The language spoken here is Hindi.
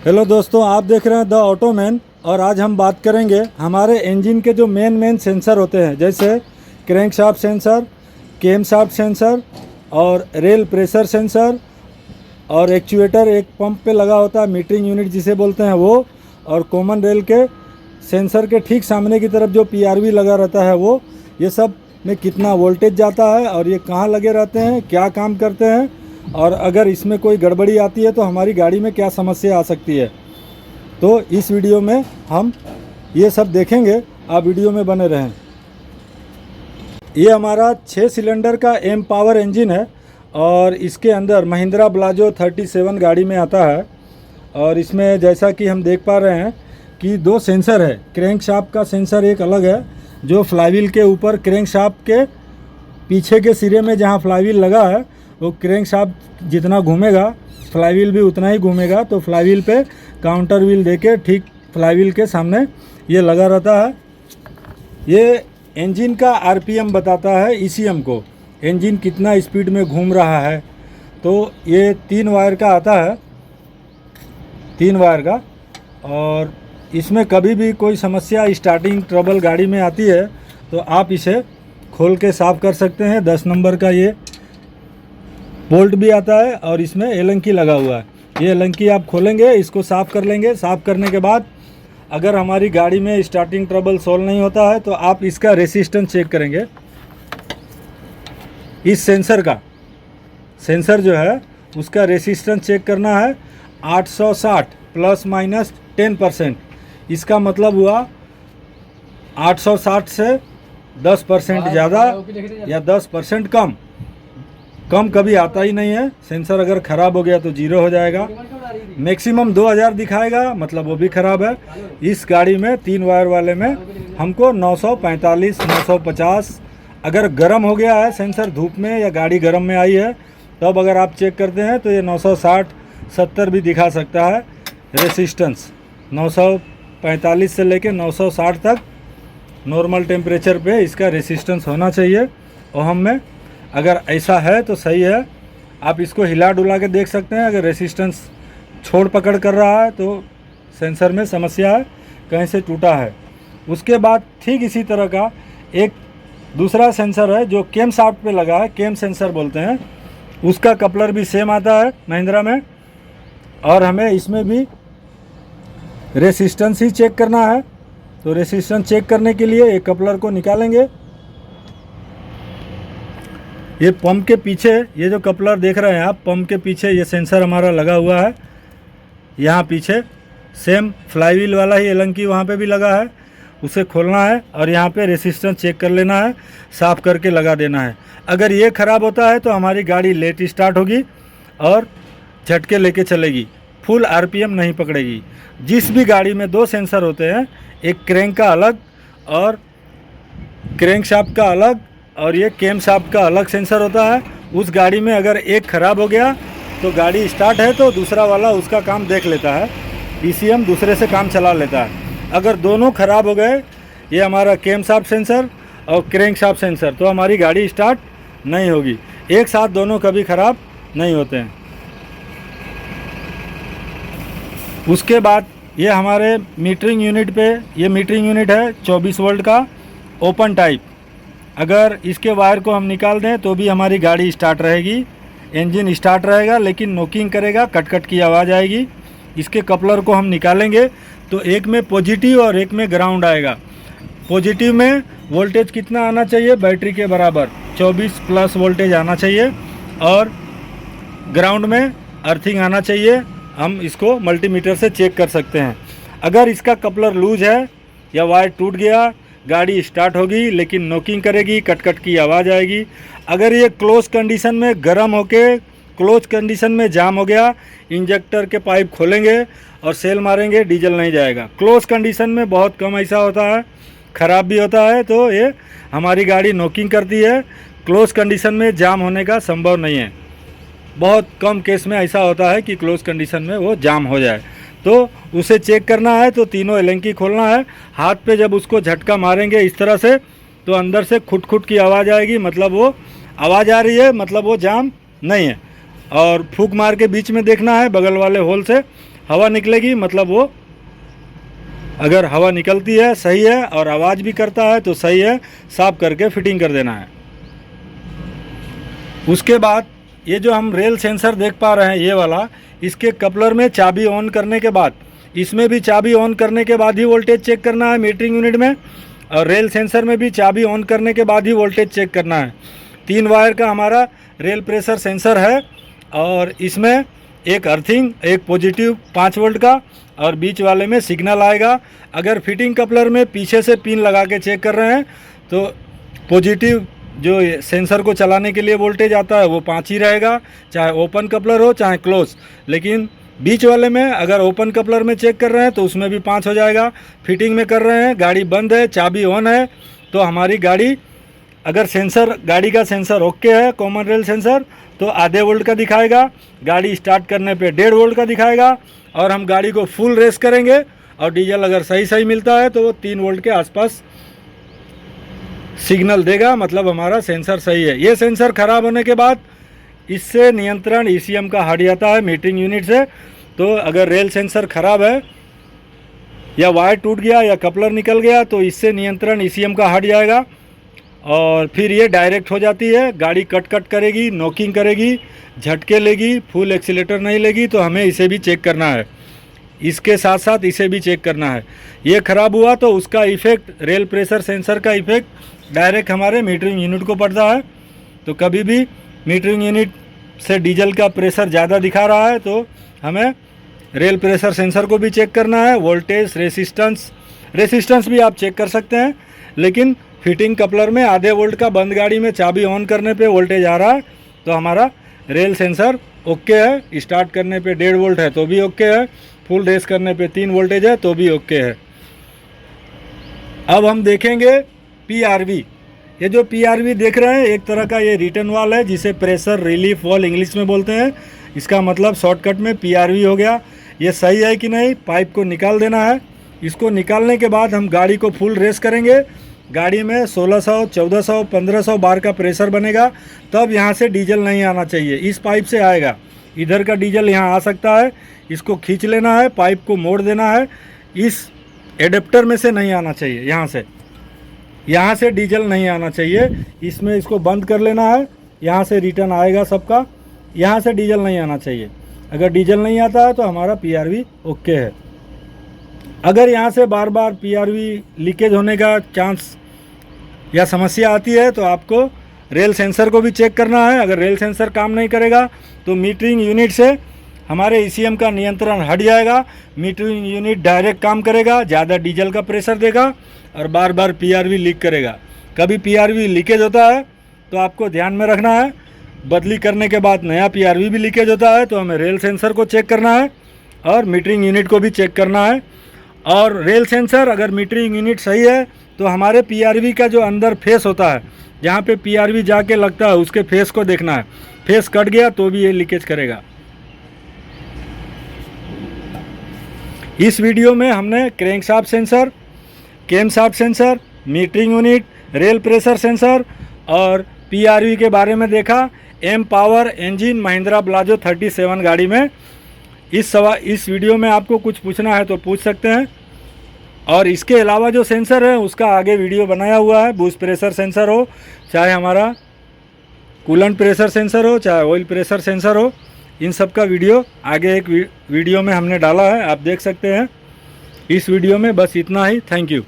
हेलो दोस्तों, आप देख रहे हैं द ऑटोमैन। और आज हम बात करेंगे हमारे इंजन के जो मेन सेंसर होते हैं, जैसे क्रैंकशाफ्ट सेंसर, केमशाफ्ट सेंसर और रेल प्रेशर सेंसर और एक्चुएटर एक पंप पे लगा होता है, मीटरिंग यूनिट जिसे बोलते हैं वो, और कॉमन रेल के सेंसर के ठीक सामने की तरफ जो पीआरवी लगा रहता है वो। ये सब में कितना वोल्टेज जाता है और ये कहाँ लगे रहते हैं, क्या काम करते हैं, और अगर इसमें कोई गड़बड़ी आती है तो हमारी गाड़ी में क्या समस्या आ सकती है। तो इस वीडियो में हम ये सब देखेंगे, आप वीडियो में बने रहें। ये हमारा 6 सिलेंडर का एम पावर इंजन है और इसके अंदर महिंद्रा ब्लाजो 37 गाड़ी में आता है। और इसमें जैसा कि हम देख पा रहे हैं कि 2 सेंसर है। क्रैंकशाफ्ट का सेंसर एक अलग है जो फ्लाईव्हील के ऊपर, क्रैंकशाफ्ट के पीछे के सिरे में जहाँ फ्लाईव्हील लगा है वो क्रैंकशाफ्ट जितना घूमेगा फ्लाईव्हील भी उतना ही घूमेगा। तो फ्लाईव्हील पे काउंटर व्हील देके ठीक फ्लाईव्हील के सामने ये लगा रहता है। ये इंजन का आरपीएम बताता है ईसीएम को, इंजन कितना स्पीड में घूम रहा है। तो ये 3 वायर का आता है, 3 वायर का। और इसमें कभी भी कोई समस्या, स्टार्टिंग ट्रबल गाड़ी में आती है तो आप इसे खोल के साफ़ कर सकते हैं। 10 नंबर का ये बोल्ट भी आता है और इसमें एलंकी लगा हुआ है। ये एलंकी आप खोलेंगे, इसको साफ़ कर लेंगे। साफ़ करने के बाद अगर हमारी गाड़ी में स्टार्टिंग ट्रबल सॉल्व नहीं होता है तो आप इसका रेसिस्टेंस चेक करेंगे। इस सेंसर का, सेंसर जो है उसका रेसिस्टेंस चेक करना है 860 प्लस माइनस 10%। इसका मतलब हुआ 860 से 10% ज़्यादा या 10% कम कभी आता ही नहीं है। सेंसर अगर ख़राब हो गया तो 0 हो जाएगा। मैक्सिमम 2000 दिखाएगा, मतलब वो भी ख़राब है। इस गाड़ी में 3 वायर वाले में हमको 945 950, अगर गर्म हो गया है सेंसर धूप में या गाड़ी गर्म में आई है तब अगर आप चेक करते हैं तो ये 960 70 भी दिखा सकता है। रेसिस्टेंस 945 से लेके 960 तक नॉर्मल टेम्परेचर पे इसका रेसिस्टेंस होना चाहिए। और हम में अगर ऐसा है तो सही है। आप इसको हिला डुला के देख सकते हैं। अगर रेसिस्टेंस छोड़ पकड़ कर रहा है तो सेंसर में समस्या है, कहीं से टूटा है। उसके बाद ठीक इसी तरह का एक दूसरा सेंसर है जो केमशाफ्ट पे लगा है, केम सेंसर बोलते हैं। उसका कपलर भी सेम आता है महिंद्रा में। और हमें इसमें भी रेसिस्टेंस ही चेक करना है। तो रेसिस्टेंस चेक करने के लिए एक कपलर को निकालेंगे। ये पंप के पीछे, ये जो कपलर देख रहे हैं आप, पंप के पीछे ये सेंसर हमारा लगा हुआ है। यहाँ पीछे सेम फ्लाईव्हील वाला ही एलंकी वहाँ पे भी लगा है, उसे खोलना है और यहाँ पे रेसिस्टेंस चेक कर लेना है, साफ़ करके लगा देना है। अगर ये ख़राब होता है तो हमारी गाड़ी लेट स्टार्ट होगी और झटके लेके चलेगी, फुल आरपीएम नहीं पकड़ेगी। जिस भी गाड़ी में 2 सेंसर होते हैं, एक क्रैंक का अलग और क्रैंकशाफ्ट का अलग, और ये केमशाफ्ट का अलग सेंसर होता है। उस गाड़ी में अगर एक ख़राब हो गया तो गाड़ी स्टार्ट है तो दूसरा वाला उसका काम देख लेता है, ईसीएम दूसरे से काम चला लेता है। अगर दोनों ख़राब हो गए, ये हमारा केमशाफ्ट सेंसर और क्रैंकशाफ्ट सेंसर, तो हमारी गाड़ी स्टार्ट नहीं होगी। एक साथ दोनों कभी ख़राब नहीं होते हैं। उसके बाद ये हमारे मीटरिंग यूनिट पे, ये मीटरिंग यूनिट है 24 वोल्ट का ओपन टाइप। अगर इसके वायर को हम निकाल दें तो भी हमारी गाड़ी स्टार्ट रहेगी, इंजन स्टार्ट रहेगा, लेकिन नॉकिंग करेगा, कट कट की आवाज़ आएगी। इसके कपलर को हम निकालेंगे तो एक में पॉजिटिव और एक में ग्राउंड आएगा। पॉजिटिव में वोल्टेज कितना आना चाहिए, बैटरी के बराबर 24 प्लस वोल्टेज आना चाहिए, और ग्राउंड में अर्थिंग आना चाहिए। हम इसको मल्टीमीटर से चेक कर सकते हैं। अगर इसका कपलर लूज है या वायर टूट गया, गाड़ी स्टार्ट होगी लेकिन नॉकिंग करेगी, कट कट की आवाज़ आएगी। अगर ये क्लोज कंडीशन में गर्म होके क्लोज कंडीशन में जाम हो गया, इंजेक्टर के पाइप खोलेंगे और सेल मारेंगे, डीजल नहीं जाएगा। क्लोज कंडीशन में बहुत कम ऐसा होता है, ख़राब भी होता है तो ये हमारी गाड़ी नॉकिंग करती है। क्लोज कंडीशन में जाम होने का संभव नहीं है, बहुत कम केस में ऐसा होता है कि क्लोज कंडीशन में वो जाम हो जाए। तो उसे चेक करना है तो तीनों एलंकी खोलना है। हाथ पे जब उसको झटका मारेंगे इस तरह से तो अंदर से खुट खुट की आवाज़ आएगी, मतलब वो आवाज़ आ रही है, मतलब वो जाम नहीं है। और फूंक मार के बीच में देखना है बगल वाले होल से, हवा निकलेगी मतलब वो, अगर हवा निकलती है सही है और आवाज़ भी करता है तो सही है, साफ करके फिटिंग कर देना है। उसके बाद ये जो हम रेल सेंसर देख पा रहे हैं ये वाला, इसके कपलर में चाबी ऑन करने के बाद, इसमें भी चाबी ऑन करने के बाद ही वोल्टेज चेक करना है मीटरिंग यूनिट में, और रेल सेंसर में भी चाबी ऑन करने के बाद ही वोल्टेज चेक करना है। 3 वायर का हमारा रेल प्रेशर सेंसर है और इसमें एक अर्थिंग, एक पॉजिटिव 5 वोल्ट का और बीच वाले में सिग्नल आएगा। अगर फिटिंग कपलर में पीछे से पिन लगा के चेक कर रहे हैं तो पॉजिटिव जो सेंसर को चलाने के लिए वोल्टेज आता है वो 5 ही रहेगा, चाहे ओपन कपलर हो चाहे क्लोज। लेकिन बीच वाले में अगर ओपन कपलर में चेक कर रहे हैं तो उसमें भी 5 हो जाएगा। फिटिंग में कर रहे हैं, गाड़ी बंद है, चाबी ऑन है, तो हमारी गाड़ी, अगर सेंसर, गाड़ी का सेंसर ओके है, कॉमन रेल सेंसर, तो आधे वोल्ट का दिखाएगा। गाड़ी स्टार्ट करने पे 1.5 वोल्ट का दिखाएगा और हम गाड़ी को फुल रेस करेंगे और डीजल अगर सही मिलता है तो वो 3 वोल्ट के आसपास सिग्नल देगा, मतलब हमारा सेंसर सही है। ये सेंसर ख़राब होने के बाद इससे नियंत्रण ईसीएम का हट जाता है मीटरिंग यूनिट से। तो अगर रेल सेंसर ख़राब है या वायर टूट गया या कपलर निकल गया तो इससे नियंत्रण ईसीएम का हट जाएगा और फिर ये डायरेक्ट हो जाती है। गाड़ी कट करेगी, नॉकिंग करेगी, झटके लेगी, फुल एक्सीलेटर नहीं लेगी। तो हमें इसे भी चेक करना है, इसके साथ साथ इसे भी चेक करना है। ये ख़राब हुआ तो उसका इफ़ेक्ट, रेल प्रेशर सेंसर का इफ़ेक्ट डायरेक्ट हमारे मीटरिंग यूनिट को पड़ता है। तो कभी भी मीटरिंग यूनिट से डीजल का प्रेशर ज़्यादा दिखा रहा है तो हमें रेल प्रेशर सेंसर को भी चेक करना है। वोल्टेज, रेसिस्टेंस भी आप चेक कर सकते हैं, लेकिन फिटिंग कपलर में आधे वोल्ट का बंद गाड़ी में चाबी ऑन करने पे वोल्टेज आ रहा है तो हमारा रेल सेंसर ओके है। स्टार्ट करने पे 1.5 वोल्ट है तो भी ओके है, फुल रेस करने पे 3 वोल्टेज है तो भी ओके है। अब हम देखेंगे पीआरवी। ये जो पीआरवी देख रहे हैं, एक तरह का ये रिटर्न वाल है जिसे प्रेशर रिलीफ वाल इंग्लिश में बोलते हैं। इसका मतलब शॉर्टकट में पीआरवी हो गया। ये सही है कि नहीं, पाइप को निकाल देना है। इसको निकालने के बाद हम गाड़ी को फुल रेस करेंगे। गाड़ी में 1600, 1400, 1500 बार का प्रेशर बनेगा, तब यहाँ से डीजल नहीं आना चाहिए। इस पाइप से आएगा, इधर का डीजल यहाँ आ सकता है। इसको खींच लेना है, पाइप को मोड़ देना है। इस एडेप्टर में से नहीं आना चाहिए, यहाँ से डीजल नहीं आना चाहिए। इसमें इसको बंद कर लेना है, यहाँ से रिटर्न आएगा सबका, यहाँ से डीजल नहीं आना चाहिए। अगर डीजल नहीं आता है तो हमारा पीआरवी ओके है। अगर यहाँ से बार बार पीआरवी लीकेज होने का चांस या समस्या आती है तो आपको रेल सेंसर को भी चेक करना है। अगर रेल सेंसर काम नहीं करेगा तो मीटरिंग यूनिट से हमारे ईसीएम का नियंत्रण हट जाएगा। मीटरिंग यूनिट डायरेक्ट काम करेगा, ज़्यादा डीजल का प्रेशर देगा और बार बार पीआरवी लीक करेगा। कभी पीआरवी लीकेज होता है तो आपको ध्यान में रखना है, बदली करने के बाद नया पीआरवी भी लीकेज होता है तो हमें रेल सेंसर को चेक करना है और मीटरिंग यूनिट को भी चेक करना है। और रेल सेंसर, अगर मीटरिंग यूनिट सही है तो हमारे पीआरवी का जो अंदर फेस होता है, जहाँ पे पीआरवी जाके लगता है, उसके फेस को देखना है। फेस कट गया तो भी ये लीकेज करेगा। इस वीडियो में हमने crankshaft sensor, camshaft sensor, metering unit, rail pressure sensor और पीआरवी के बारे में देखा। M power engine Mahindra Blazo 37 गाड़ी में। इस वीडियो में आपको कुछ पूछना है तो पूछ सकते हैं। और इसके अलावा जो सेंसर है उसका आगे वीडियो बनाया हुआ है। बूस्ट प्रेशर सेंसर हो, चाहे हमारा कूलेंट प्रेशर सेंसर हो, चाहे ऑयल प्रेशर सेंसर हो, इन सब का वीडियो आगे एक वीडियो में हमने डाला है, आप देख सकते हैं। इस वीडियो में बस इतना ही। Thank you.